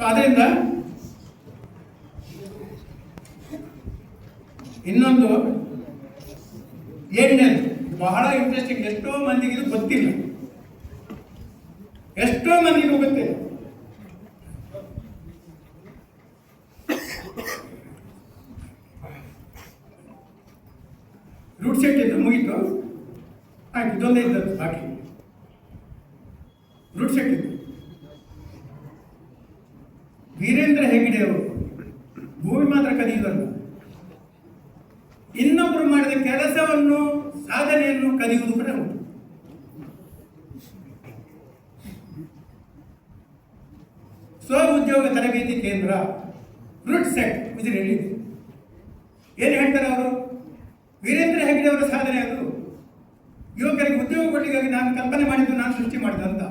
ಅದರಿಂದ ಇನ್ನೊಂದು ಏಳನೇ ಬಹಳ ಇಂಟ್ರೆಸ್ಟಿಂಗ್, ಎಷ್ಟೋ ಮಂದಿಗೆ ಇದು ಗೊತ್ತಿಲ್ಲ, ಎಷ್ಟೋ ಮಂದಿಗೂ ಗೊತ್ತಿಲ್ಲ. ರೂಟ್ ಸೆಟ್ ಇದ್ದು ಮುಗೀತು, ಆಯ್ತು, ಇದೊಂದೇ ಇದ್ದದ್ದು ಬಾಕಿ. ರೂಟ್ ಸೆಟ್ ಇದ್ದು ವೀರೇಂದ್ರ ಹೆಗ್ಗಡೆ ಅವರು ಭೂಮಿ ಮಾತ್ರ ಕದಿಯುವುದಲ್ಲ, ಇನ್ನೊಬ್ಬರು ಮಾಡಿದ ಕೆಲಸವನ್ನು, ಸಾಧನೆಯನ್ನು ಕದಿಯುವುದು ಕೂಡ ಉಂಟು. ಸ್ವ ಉದ್ಯೋಗ ತರಬೇತಿ ಕೇಂದ್ರ ರೂಟ್ ಸೆಟ್ ಉಜಿರೆಯಲ್ಲಿ ಏನು ಹೇಳ್ತಾರೆ ಅವರು? ವೀರೇಂದ್ರ ಹೆಗ್ಗಡೆ ಅವರ ಸಾಧನೆ ಅದು. ಯುವಕರಿಗೆ ಉದ್ಯೋಗ ಕೊಡಲಿಕ್ಕಾಗಿ ನಾನು ಕಲ್ಪನೆ ಮಾಡಿದ್ದು, ನಾನು ಸೃಷ್ಟಿ ಮಾಡಿದಂತ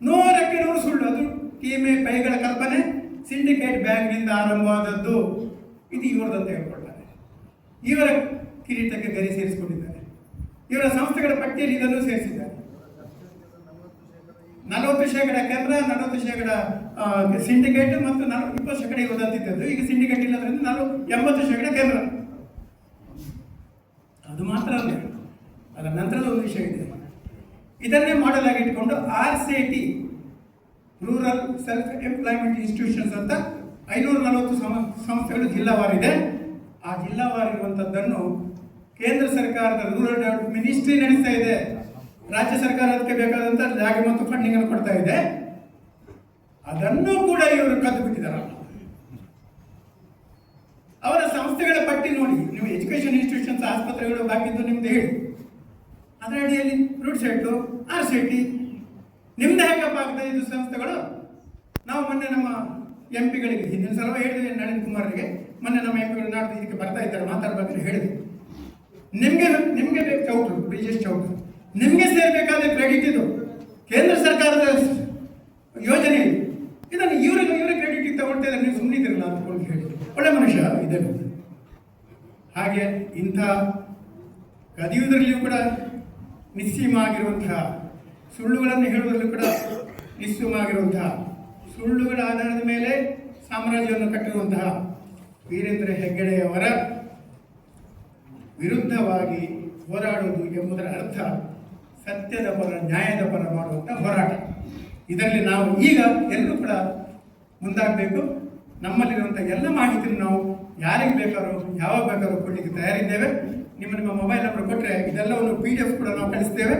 100% ಸುಳ್ಳು. ಅದು ಕೀಮೆ ಕೈಗಳ ಕಲ್ಪನೆ, ಸಿಂಡಿಕೇಟ್ ಬ್ಯಾಂಕ್ನಿಂದ ಆರಂಭವಾದದ್ದು. ಇದು ಇವರದಂತ ಹೇಳ್ಕೊಳ್ತಾರೆ. ಇವರ ಕಿರೀಟಕ್ಕೆ ಗರಿ ಸೇರಿಸಿಕೊಂಡಿದ್ದಾರೆ. ಇವರ ಸಂಸ್ಥೆಗಳ ಪಟ್ಟಿಯಲ್ಲಿ ಇದನ್ನು ಸೇರಿಸಿದ್ದಾರೆ. 40% ಕೇಂದ್ರ, 40% ಸಿಂಡಿಕೇಟ್ ಮತ್ತು 20% ಇವರಂತಿದ್ದದ್ದು. ಈಗ ಸಿಂಡಿಕೇಟ್ ಇಲ್ಲದ್ರಿಂದ 80% ಕೇಂದ್ರ. ಅದು ಮಾತ್ರ ಅಲ್ಲ, ಅದರ ನಂತರದ ಒಂದು ವಿಷಯ ಇದೆ. ಇದನ್ನೇ ಮಾಡೆಲ್ ಆಗಿ ಇಟ್ಕೊಂಡು RCT rural self employment institutions ಅಂತ 540 ಸಂಸ್ಥೆಗಳು ಜಿಲ್ಲಾವಾರಿದೆ. ಆ ಜಿಲ್ಲಾವಾರು ಇರುವಂಥದ್ದನ್ನು ಕೇಂದ್ರ ಸರ್ಕಾರದ ರೂರಲ್ ಡೆವಲಪ್ಮೆಂಟ್ ಮಿನಿಸ್ಟ್ರಿ ನಡೆಸ್ತಾ ಇದೆ. ರಾಜ್ಯ ಸರ್ಕಾರ ಅದಕ್ಕೆ ಬೇಕಾದಂಥ ಜಾಗ ಮತ್ತು ಫಂಡಿಂಗ್ ಅನ್ನು ಕೊಡ್ತಾ ಇದೆ. ಅದನ್ನು ಕೂಡ ಇವರು ಕದ್ದು ಬಿಟ್ಟಿದ್ದಾರಲ್ಲ. ಅವರ ಸಂಸ್ಥೆಗಳ ಪಟ್ಟಿ ನೋಡಿ, ನೀವು ಎಜುಕೇಶನ್ ಇನ್ಸ್ಟಿಟ್ಯೂಷನ್ಸ್, ಆಸ್ಪತ್ರೆಗಳು ಬಾಕಿದ್ದು ನಿಮ್ದು ಹೇಳಿ, ಅದರ ಅಡಿಯಲ್ಲಿ ರೂಟ್ ಸೆಟ್ಟು, RCT ನಿಮ್ದು ಹೇಗಪ್ಪ ಆಗ್ತದೆ ಇದು ಸಂಸ್ಥೆಗಳು? ನಾವು ಮೊನ್ನೆ ನಮ್ಮ MP ಗಳಿಗೆ, ಹಿಂದಿನ ಸಲ ಹೇಳಿದ್ವಿ ನಳಿನ್ ಕುಮಾರ್ಗೆ, ಮೊನ್ನೆ ನಮ್ಮ MP ನಾಡ್ದು ಇದಕ್ಕೆ ಬರ್ತಾ ಇದ್ದಾರೆ ಮಾತಾಡ್ಬೇಕಾದ್ರೆ ಹೇಳಿದ್ವಿ, ನಿಮಗೆ ಬೇಕು ಚೌಟು, ಬ್ರಿಜೇಶ್ ಚೌಟು, ನಿಮಗೆ ಸೇರಬೇಕಾದ ಕ್ರೆಡಿಟ್ ಇದು ಕೇಂದ್ರ ಸರ್ಕಾರದ ಯೋಜನೆ. ಇದನ್ನು ಇವರೇ ಕ್ರೆಡಿಟ್ ತಗೊಳ್ತಾ ಇದ್ದಾರೆ, ನೀವು ಸುಮ್ಮನಿದ್ದೀರಲ್ಲ ಅಂದ್ಕೊಂಡು ಹೇಳಿ. ಒಳ್ಳೆ ಮನುಷ್ಯ ಇದೆ. ಹಾಗೆ ಇಂಥ ಕದಿಯುವುದರಲ್ಲಿಯೂ ಕೂಡ ನಿಸ್ಸೀಮ ಆಗಿರುವಂತಹ, ಸುಳ್ಳುಗಳನ್ನು ಹೇಳುವುದರಲ್ಲೂ ಕೂಡ ನಿಸ್ಸೀಮ ಆಗಿರುವಂತಹ, ಸುಳ್ಳುಗಳ ಆಧಾರದ ಮೇಲೆ ಸಾಮ್ರಾಜ್ಯವನ್ನು ಕಟ್ಟಿರುವಂತಹ ವೀರೇಂದ್ರ ಹೆಗ್ಗಡೆಯವರ ವಿರುದ್ಧವಾಗಿ ಹೋರಾಡುವುದು ಎಂಬುದರ ಅರ್ಥ ಸತ್ಯದ ಪರ, ನ್ಯಾಯದ ಪರ ಮಾಡುವಂಥ ಹೋರಾಟ. ಇದರಲ್ಲಿ ನಾವು ಈಗ ಎಲ್ಲರೂ ಕೂಡ ಮುಂದಾಗಬೇಕು. ನಮ್ಮಲ್ಲಿರುವಂಥ ಎಲ್ಲ ಮಾಹಿತಿಯನ್ನು ನಾವು ಯಾರಿಗೆ ಬೇಕಾದ್ರೂ ಯಾವಾಗ ಬೇಕಾದ್ರೂ ಕೊಡಲಿಕ್ಕೆ ತಯಾರಿದ್ದೇವೆ. ನಿಮ್ಮ ಮೊಬೈಲ್ ನಂಬರ್ ಕೊಟ್ಟರೆ ಇದೆಲ್ಲವನ್ನು PDF ಕೂಡ ನಾವು ಕಳಿಸ್ತೇವೆ.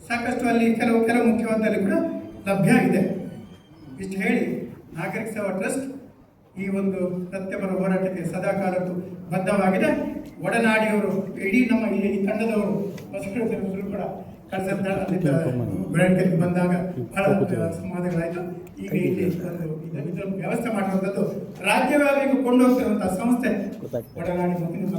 ಸಾಕಷ್ಟು ಅಲ್ಲಿ ಕೆಲವು ಮುಖ್ಯವಾದಲ್ಲಿ ಕೂಡ ಲಭ್ಯ ಇದೆ. ಇಷ್ಟು ಹೇಳಿ, ನಾಗರಿಕ ಸೇವಾ ಟ್ರಸ್ಟ್ ಈ ಒಂದು ಸತ್ಯಪರ ಹೋರಾಟಕ್ಕೆ ಸದಾಕಾಲಕ್ಕೂ ಬದ್ಧವಾಗಿದೆ. ಒಡನಾಡಿಯವರು, ಇಡೀ ನಮ್ಮ ಇಲ್ಲಿ ಈ ತಂಡದವರು ಹೊಸರು ಕೂಡ ಬೆಳವಣಿಗೆಗೆ ಬಂದಾಗ ಬಹಳ ಸಂವಾದಗಳಾಯಿತು. ಈಗ ಇಲ್ಲಿ ಇದನ್ನು ವ್ಯವಸ್ಥೆ ಮಾಡುವಂಥದ್ದು ರಾಜ್ಯವ್ಯಾಪಿಗೂ ಕೊಂಡೋಗ್ತಿರುವಂತಹ ಸಂಸ್ಥೆ ಒಡನಾಡಿ ಮತ್ತು ನಿಮ್ಮ